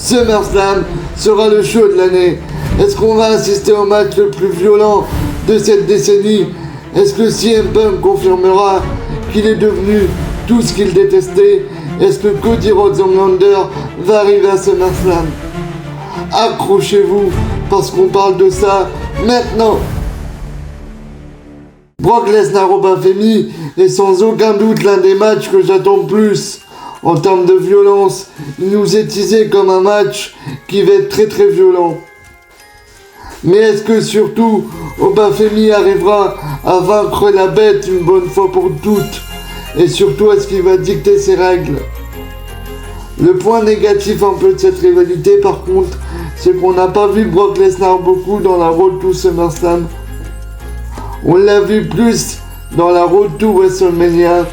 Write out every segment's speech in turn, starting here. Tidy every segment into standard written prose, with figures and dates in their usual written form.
SummerSlam sera le show de l'année. Est-ce qu'on va assister au match le plus violent de cette décennie? Est-ce que CM Punk confirmera qu'il est devenu tout ce qu'il détestait? Est-ce que Cody Rhodes Homelander va arriver à SummerSlam? Accrochez-vous, parce qu'on parle de ça maintenant. Brock Lesnar au Bafemi est sans aucun doute l'un des matchs que j'attends le plus. En termes de violence, il nous est teasé comme un match qui va être très très violent. Mais est-ce que surtout Obafemi arrivera à vaincre la bête une bonne fois pour toutes? Et surtout, est-ce qu'il va dicter ses règles? Le point négatif un peu de cette rivalité par contre, c'est qu'on n'a pas vu Brock Lesnar beaucoup dans la Road to SummerSlam. On l'a vu plus dans la Road to WrestleMania.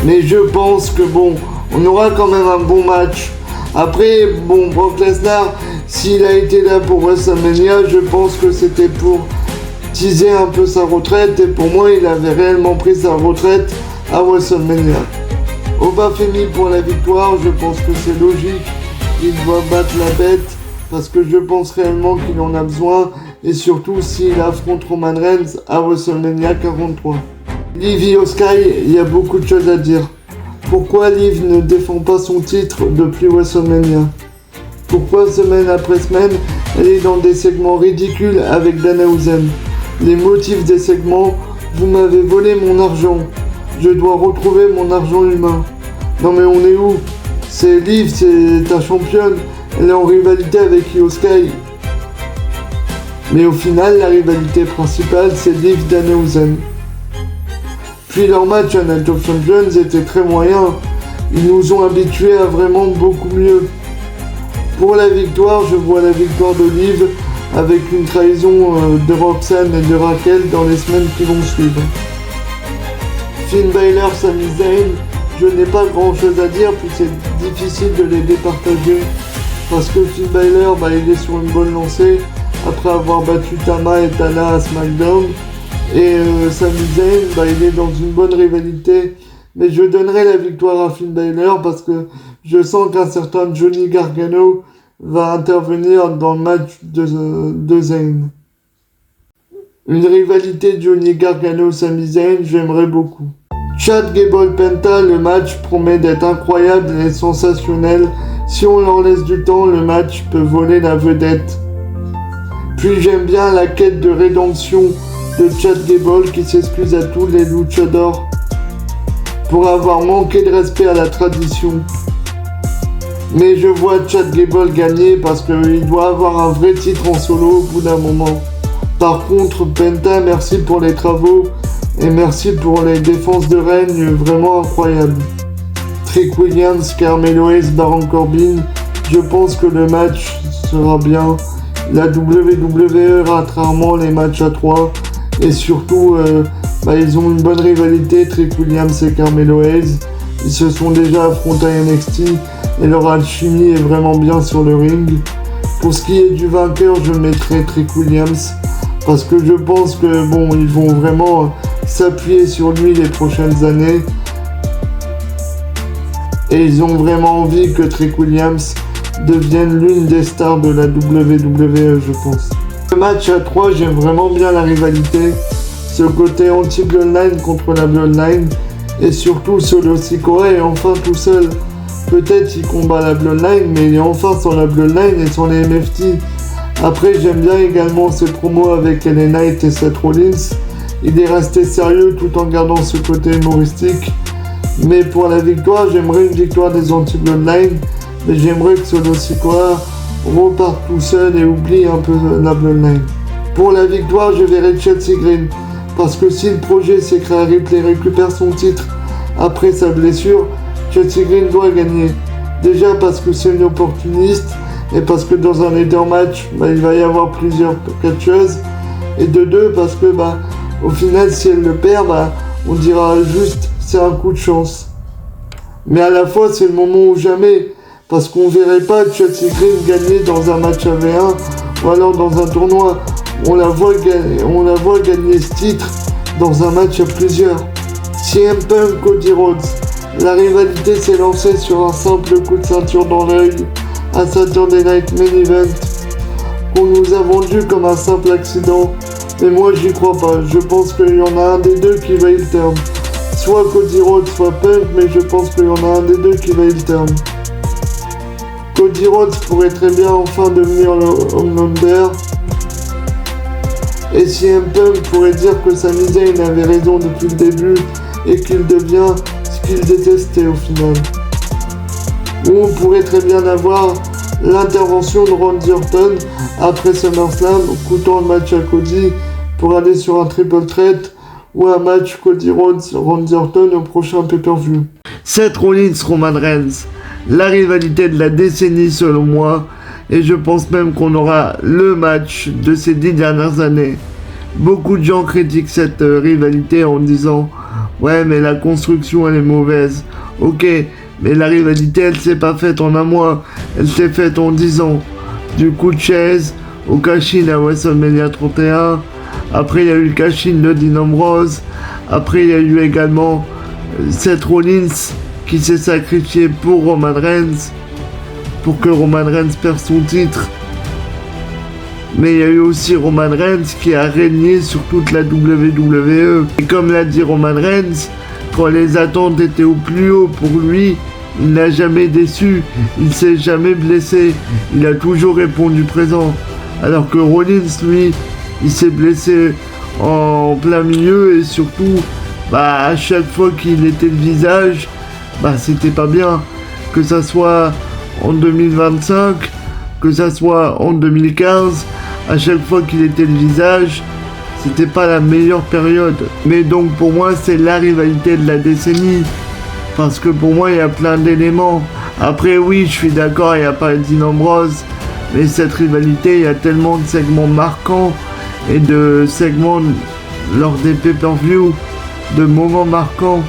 Mais je pense que bon, on aura quand même un bon match. Après, bon, Brock Lesnar, s'il a été là pour WrestleMania, je pense que c'était pour teaser un peu sa retraite. Et pour moi, il avait réellement pris sa retraite à WrestleMania. Obafemi pour la victoire, je pense que c'est logique. Il doit battre la bête parce que je pense réellement qu'il en a besoin. Et surtout s'il affronte Roman Reigns à WrestleMania 43. Liv Io Sky, il y a beaucoup de choses à dire. Pourquoi Liv ne défend pas son titre depuis WrestleMania? Pourquoi semaine après semaine, elle est dans des segments ridicules avec Danhausen? Les motifs des segments, vous m'avez volé mon argent. Je dois retrouver mon argent humain. Non mais on est où? C'est Liv, c'est ta championne. Elle est en rivalité avec Io Sky. Mais au final, la rivalité principale, c'est Liv Danhausen. Puis leur match à Night of Champions était très moyen. Ils nous ont habitués à vraiment beaucoup mieux. Pour la victoire, je vois la victoire de Liv avec une trahison de Roxanne et de Raquel dans les semaines qui vont suivre. Finn Balor, Sami Zayn, je n'ai pas grand chose à dire puis c'est difficile de les départager parce que Finn Balor, il est sur une bonne lancée après avoir battu Tama et Tana à SmackDown. Et Sami Zayn, il est dans une bonne rivalité. Mais je donnerai la victoire à Finn Balor parce que je sens qu'un certain Johnny Gargano va intervenir dans le match de Zayn. Une rivalité Johnny Gargano-Sami Zayn, j'aimerais beaucoup. Chad Gable Penta, le match promet d'être incroyable et sensationnel. Si on leur laisse du temps, le match peut voler la vedette. Puis j'aime bien la quête de rédemption de Chad Gable qui s'excuse à tous les luchadors pour avoir manqué de respect à la tradition. Mais je vois Chad Gable gagner parce qu'il doit avoir un vrai titre en solo au bout d'un moment. Par contre, Penta, merci pour les travaux et merci pour les défenses de règne vraiment incroyables. Trick Williams, Carmelo Hayes, Baron Corbin, je pense que le match sera bien. La WWE rate rarement les matchs à 3 et surtout ils ont une bonne rivalité, Trick Williams et Carmelo Hayes. Ils se sont déjà affrontés à NXT et leur alchimie est vraiment bien sur le ring. Pour ce qui est du vainqueur, je mettrai Trick Williams parce que je pense que ils vont vraiment s'appuyer sur lui les prochaines années et ils ont vraiment envie que Trick Williams devienne l'une des stars de la WWE, je pense. Le match à 3, j'aime vraiment bien la rivalité, ce côté anti-Bloodline contre la Bloodline et surtout Solo Sikoa est enfin tout seul. Peut-être il combat la Bloodline, mais il est enfin sans la Bloodline et sans les MFT. Après, j'aime bien également ses promos avec LA Knight et Seth Rollins. Il est resté sérieux tout en gardant ce côté humoristique. Mais pour la victoire, j'aimerais une victoire des anti-Bloodline. Mais j'aimerais que Solo Sikoa reparte tout seul et oublie un peu la Bloodline. Pour la victoire, je verrai Chelsea Green. Parce que si le projet c'est que Rhea Ripley récupère son titre après sa blessure, Chelsea Green doit gagner. Déjà parce que c'est une opportuniste et parce que dans un leader match, il va y avoir plusieurs catcheuses. Et de deux, parce que au final, si elle le perd, on dira juste c'est un coup de chance. Mais à la fois, c'est le moment ou jamais. Parce qu'on verrait pas Chelsea Green gagner dans un match à V1 ou alors dans un tournoi. On la voit gagner ce titre dans un match à plusieurs. CM Punk, Cody Rhodes. La rivalité s'est lancée sur un simple coup de ceinture dans l'œil un Saturday Night Main Event qu'on nous a vendu comme un simple accident. Mais moi j'y crois pas, je pense qu'il y en a un des deux qui va le turn. Soit Cody Rhodes, soit Punk, mais je pense qu'il y en a un des deux qui va le turn. Cody Rhodes pourrait très bien enfin devenir le Homelander. Et CM Punk pourrait dire que Sami Zayn avait raison depuis le début et qu'il devient ce qu'il détestait au final. Ou on pourrait très bien avoir l'intervention de Randy Orton après SummerSlam, coûtant le match à Cody pour aller sur un triple threat ou un match Cody Rhodes-Randy Orton au prochain pay-per-view. Seth Rollins-Roman Reigns, la rivalité de la décennie selon moi, et je pense même qu'on aura le match de ces 10 dernières années. Beaucoup de gens critiquent cette rivalité en disant « Ouais, mais la construction elle est mauvaise. » Ok, mais la rivalité elle s'est pas faite en un mois, elle s'est faite en 10 ans. Du coup de chaise au cash-in à WrestleMania 31, après il y a eu le cash-in de Dean Ambrose, après il y a eu également Seth Rollins qui s'est sacrifié pour Roman Reigns, pour que Roman Reigns perde son titre. Mais il y a eu aussi Roman Reigns qui a régné sur toute la WWE. Et comme l'a dit Roman Reigns, quand les attentes étaient au plus haut pour lui, il n'a jamais déçu, il s'est jamais blessé, il a toujours répondu présent. Alors que Rollins, lui, il s'est blessé en plein milieu et surtout, à chaque fois qu'il était le visage, c'était pas bien. Que ça soit en 2025, que ça soit en 2015, à chaque fois qu'il était le visage, c'était pas la meilleure période. Mais donc pour moi, c'est la rivalité de la décennie. Parce que pour moi, il y a plein d'éléments. Après, oui, je suis d'accord, il n'y a pas Dean Ambrose. Mais cette rivalité, il y a tellement de segments marquants et de segments lors des pay-per-view, de moments marquants.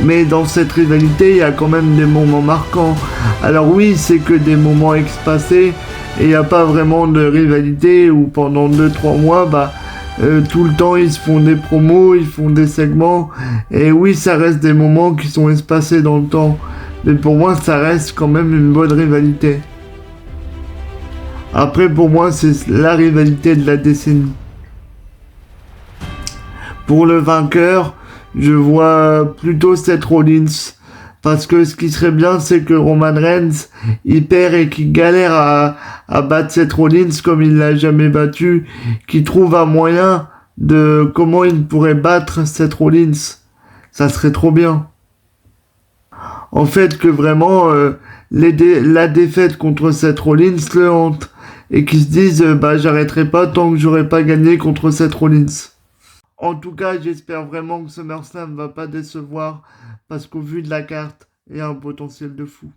Mais dans cette rivalité, il y a quand même des moments marquants. Alors oui, c'est que des moments espacés. Et il n'y a pas vraiment de rivalité où pendant 2-3 mois, tout le temps ils se font des promos, ils font des segments. Et oui, ça reste des moments qui sont espacés dans le temps. Mais pour moi, ça reste quand même une bonne rivalité. Après, pour moi, c'est la rivalité de la décennie. Pour le vainqueur, je vois plutôt Seth Rollins. Parce que ce qui serait bien, c'est que Roman Reigns, il perd et qu'il galère à battre Seth Rollins comme il l'a jamais battu, qu'il trouve un moyen de comment il pourrait battre Seth Rollins. Ça serait trop bien. En fait, que vraiment, la défaite contre Seth Rollins le hante. Et qu'ils se disent, j'arrêterai pas tant que j'aurai pas gagné contre Seth Rollins. En tout cas, j'espère vraiment que SummerSlam va pas décevoir, parce qu'au vu de la carte, il y a un potentiel de fou.